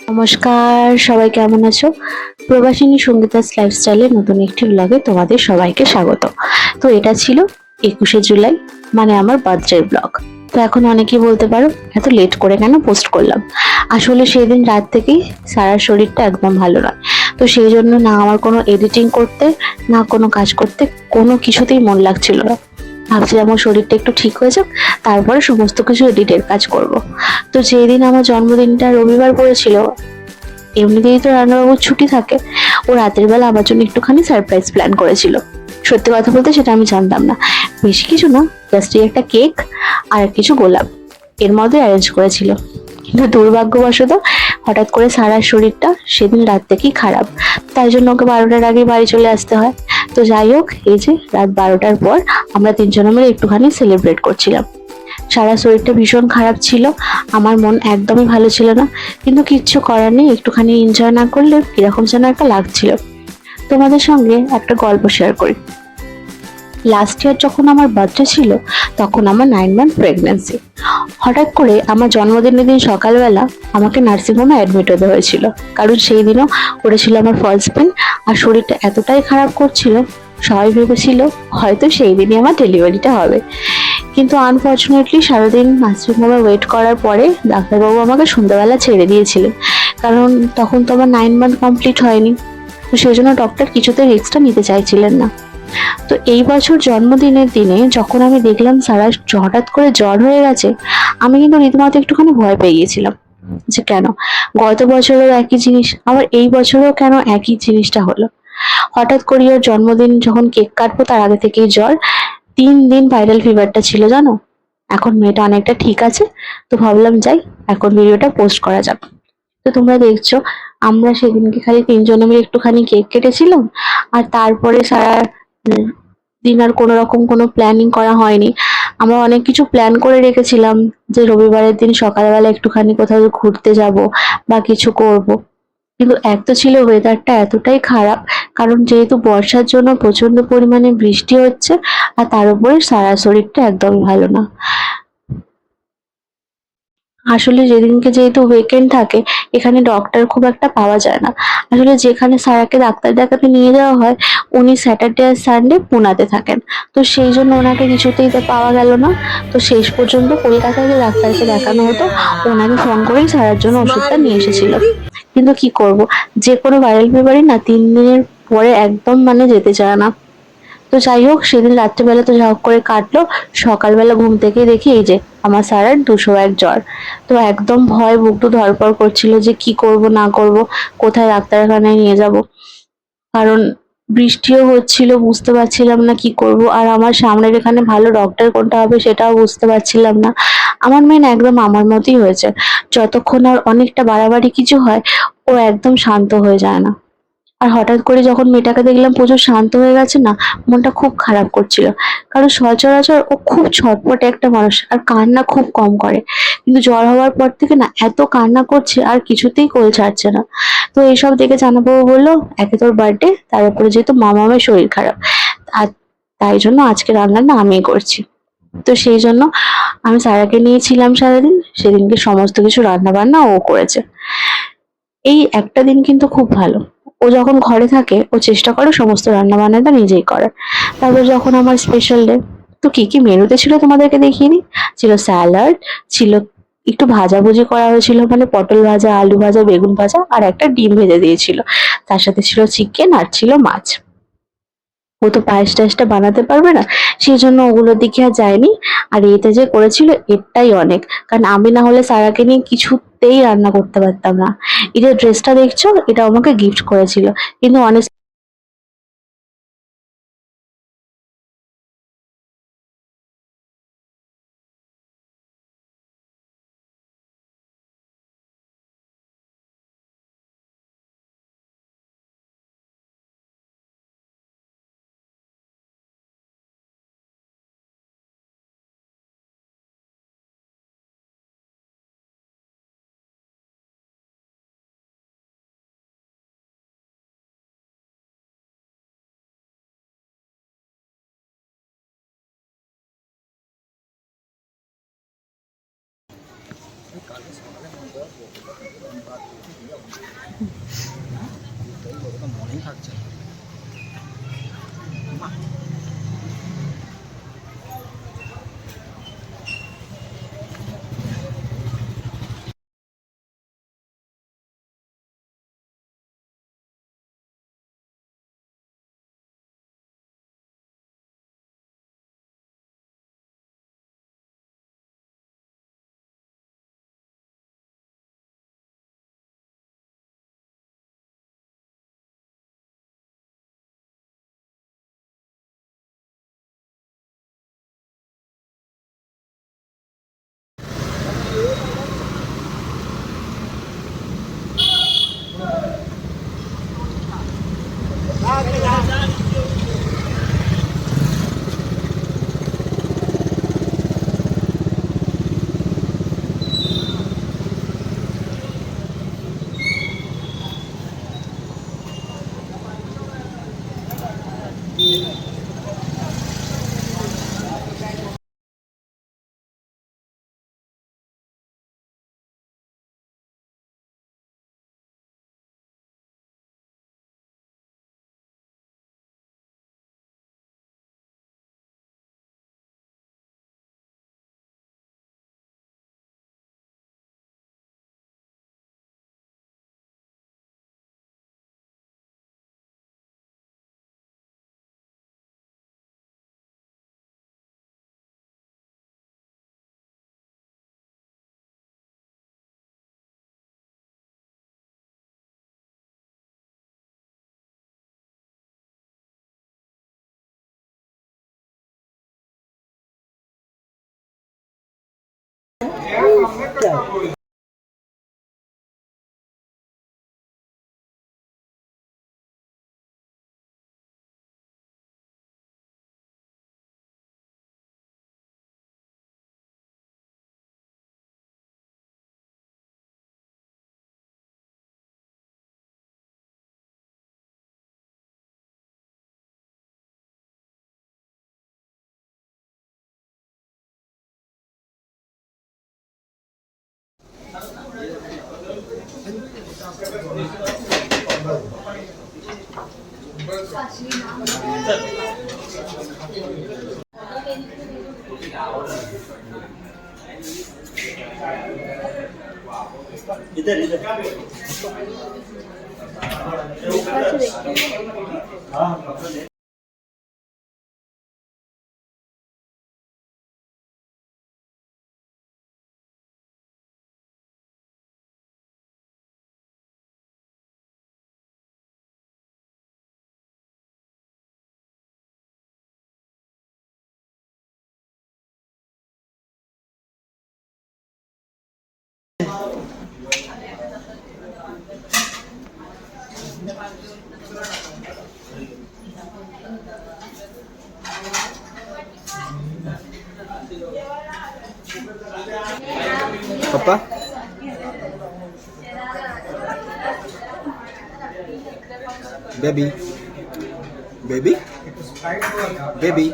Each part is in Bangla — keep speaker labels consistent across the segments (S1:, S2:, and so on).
S1: নমস্কার, সবাই কেমন আছো? প্রবাসিনী সঙ্গীতাস লাইফস্টাইলে নতুন একটি ব্লগে তোমাদের সবাইকে স্বাগত। তো এটা ছিল 21শে জুলাই, মানে আমার বার্থডে ব্লগ। তো এখন অনেকেই বলতে পারো এত লেট করে কেন পোস্ট করলাম। আসলে সেই দিন রাত থেকেই সারার শরীরটা একদম ভালো নয়। তো সেই জন্য না আমার কোনো এডিটিং করতে, না কোনো কাজ করতে, কোনো কিছুতেই মন লাগছিল না। ভাবছিলাম আমার শরীরটা একটু ঠিক হয়ে যাক, তারপরে সমস্ত কিছু এডিটের কাজ করব। তো যেদিন আমার জন্মদিনটা রবিবার পড়েছিল, এমনিতেই তো রান্নাবাবুর ছুটি থাকে, ও রাতের বেলা আমার জন্য একটুখানি সারপ্রাইজ প্ল্যান করেছিল। সত্যি কথা বলতে সেটা আমি জানতাম না, বেশি কিছু না, জাস্ট একটা কেক আর কিছু গোলাপ এর মধ্যে অ্যারেঞ্জ করেছিল। কিন্তু দুর্ভাগ্যবশত হঠাৎ করে সারার শরীরটা সেদিন রাত থেকেই খারাপ, তাই জন্য ওকে 12টার আগে বাড়ি চলে আসতে হয়। তো যাই হোক, এই যে রাত 12টার পর আমরা তিনজনে মিলে একটুখানি সেলিব্রেট করছিলাম। সারা শরীরটা ভীষণ খারাপ ছিল, আমার মন একদমই ভালো ছিল না, কিন্তু কিচ্ছু করার নেই, একটুখানি এনজয় না করলে কিরকম যেন একটা লাগছিল। তোমাদের সঙ্গে একটা গল্প শেয়ার করি। লাস্ট ইয়ার যখন আমার বার্থডে ছিল, তখন আমার 9 মান্থ প্রেগনেন্সি। হঠাৎ করে আমার জন্মদিনের দিন সকালবেলা আমাকে নার্সিংহোমে অ্যাডমিট হতে হয়েছিল, কারণ সেই দিনও করেছিল আমার ফলস পেন, আর শরীরটা এতটাই খারাপ করছিল, সবাই ভেবেছিল হয়তো সেই দিনই আমার ডেলিভারিটা হবে। কিন্তু আনফর্চুনেটলি সারাদিন নার্সিংহোমে ওয়েট করার পরে ডাক্তারবাবু আমাকে সন্ধ্যাবেলা ছেড়ে দিয়েছিলেন, কারণ তখন তো আমার 9 মান্থ কমপ্লিট হয়নি। তো সেই জন্য ডক্টর কিছুতে রিস্কটা নিতে চাইছিলেন না। তো এই বছর জন্মদিনের দিনে যখন আমি দেখলাম সারা হঠাৎ করে জ্বর হয়ে গেছে, আমি কিন্তু রীতিমতো একটুখানি ভয় পেয়ে গিয়েছিলাম যে কেন, গত বছরেও একই জিনিস, আবার এই বছরেও কেন একই জিনিসটা হলো। হঠাৎ করে ওর জন্মদিন যখন কেক কাটবো তার আগে থেকেই জ্বর, 3 দিন ভাইরাল ফিভারটা ছিল জানো। এখন মেয়েটা অনেকটা ঠিক আছে, তো ভাবলাম যাই এখন ভিডিওটা পোস্ট করা যাক। তো তোমরা দেখছো আমরা সেদিনকে খালি তিনজনে মিলে একটুখানি কেক কেটেছিলাম, আর তারপরে সারা দিন আর কোনো রকম কোনো প্ল্যানিং করা হয়নি। আমরা অনেক কিছু প্ল্যান করে রেখেছিলাম, যে রবিবারের দিন সকালবেলা একটুখানি কোথাও ঘুরতে যাব বা কিছু করব। কিন্তু এক তো ছিল ওয়েদারটা এতটাই খারাপ, কারণ যেহেতু বর্ষার জন্য প্রচন্ড পরিমাণে বৃষ্টি হচ্ছে, আর তার উপরে সারা শরীরটা একদমই ভালো না। আসলে যেদিনকে যেহেতু উইকেন্ড থাকে, এখানে ডক্টর খুব একটা পাওয়া যায় না। আসলে যেখানে সারাকে ডাক্তার দেখাতে নিয়ে যাওয়া হয়, উনি স্যাটারডে আর সানডে পুনাতে থাকেন। তো সেই জন্য ওনাকে কিছুতেই তো পাওয়া গেল না। তো শেষ পর্যন্ত কলকাতায় যে ডাক্তারকে দেখানো হতো, ওনাকে ফোন করেই সারার জন্য ওষুধটা নিয়ে এসেছিল। কিন্তু কি করব, যে কোনো ভাইরাল ফিভারই না 3 দিনের পরে একদম মানে যেতে চায় না। তো যাই হোক, সেদিন রাত্রেবেলা তো যা হোক করে কাটলো। সকালবেলা ঘুম থেকে দেখি এই যে আমার স্যারের 201 জ্বর। তো একদম ভয় বুকটু ধড়ফড় করছিল যে কি করব না করব, কোথায় ডাক্তারখানায় নিয়ে যাব। কারণ বৃষ্টিও হচ্ছিল, বুঝতে পারছিলাম না কি করব, আর আমার সামনের এখানে ভালো ডক্টর কোনটা হবে সেটাও বুঝতে পারছিলাম না। আমার মেয়ে না একদম আমার মতোই হয়েছে, যতক্ষণ আর অনেকটা বাড়াবাড়ি কিছু হয়, ও একদম শান্ত হয়ে যায় না। আর হঠাৎ করে যখন মেয়েটাকে দেখলাম প্রচুর শান্ত হয়ে গেছে না, মনটা খুব খারাপ করছিল। কারণ সচরাচর ও খুব ছটপটে একটা মানুষ, আর কান্না খুব কম করে, কিন্তু জ্বর হওয়ার পর থেকে না এত কান্না করছে আর কিছুতেই কোল ছাড়ছে না। তো এইসব দেখে জানাবাবু বললো একে তোর বার্থডে, তার উপরে যেহেতু মামামের শরীর খারাপ, আর তাই জন্য আজকে রান্নাটা আমিই করছি। তো সেই জন্য আমি সারাকে নিয়েছিলাম সারাদিন, সেদিনকে সমস্ত কিছু রান্না বান্না ও করেছে। এই একটা দিন কিন্তু খুব ভালো, ও যখন ঘরে থাকে ও চেষ্টা করে সমস্ত রান্না বান্নাটা নিজেই করার। তারপর যখন আমার স্পেশাল ডে, তো কি কি মেনুতে ছিল তোমাদেরকে দেখিয়ে দিই। ছিল স্যালাড, ছিল একটু ভাজাভুজি করা হয়েছিল, মানে পটল ভাজা, আলু ভাজা, বেগুন ভাজা, আর একটা ডিম ভেজে দিয়েছিল। তার সাথে ছিল চিকেন আর ছিল মাছ। ও তো পায়েস টায়েসটা বানাতে পারবে না, সেই জন্য ওগুলোর দিকে আর যায়নি। আর এটা যে করেছিল এটাই অনেক, কারণ আমি না হলে সারাকে নিয়ে কিছুতেই রান্না করতে পারতাম না। এই যে ড্রেসটা দেখছো, এটা আমাকে গিফট করেছিল, কিন্তু অনেক
S2: মনেই থাকছে না। इधर इधर पापा बेबी बेबी बेबी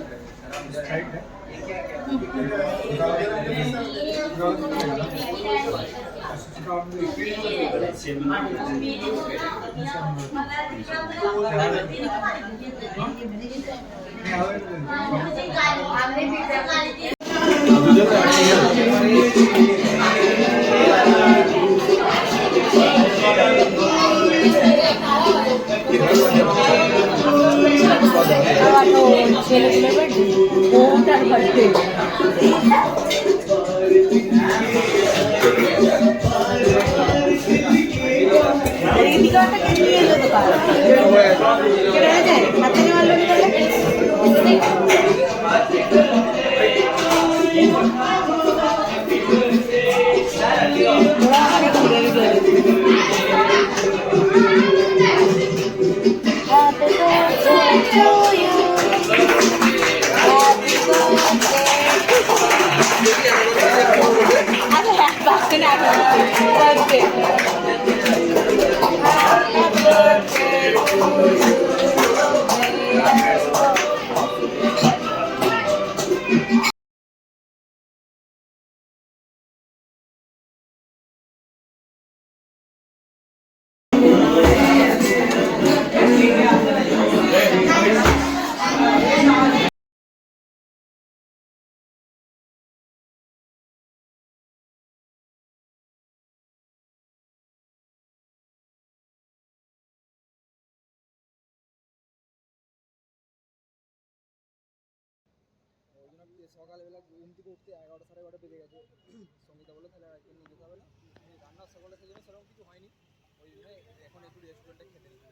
S2: সকালবেলা ঘুম থেকে উঠতে 11টা 11:30 বেজে গেছে। সঙ্গীতা বললো তাহলে আজকে নিয়ে যেতে হবে না। রান্না সকালে সেই জন্য সেরকম কিছু হয়নি, ওই জন্য এখন একটু রেস্টুরেন্টে খেতে নিতে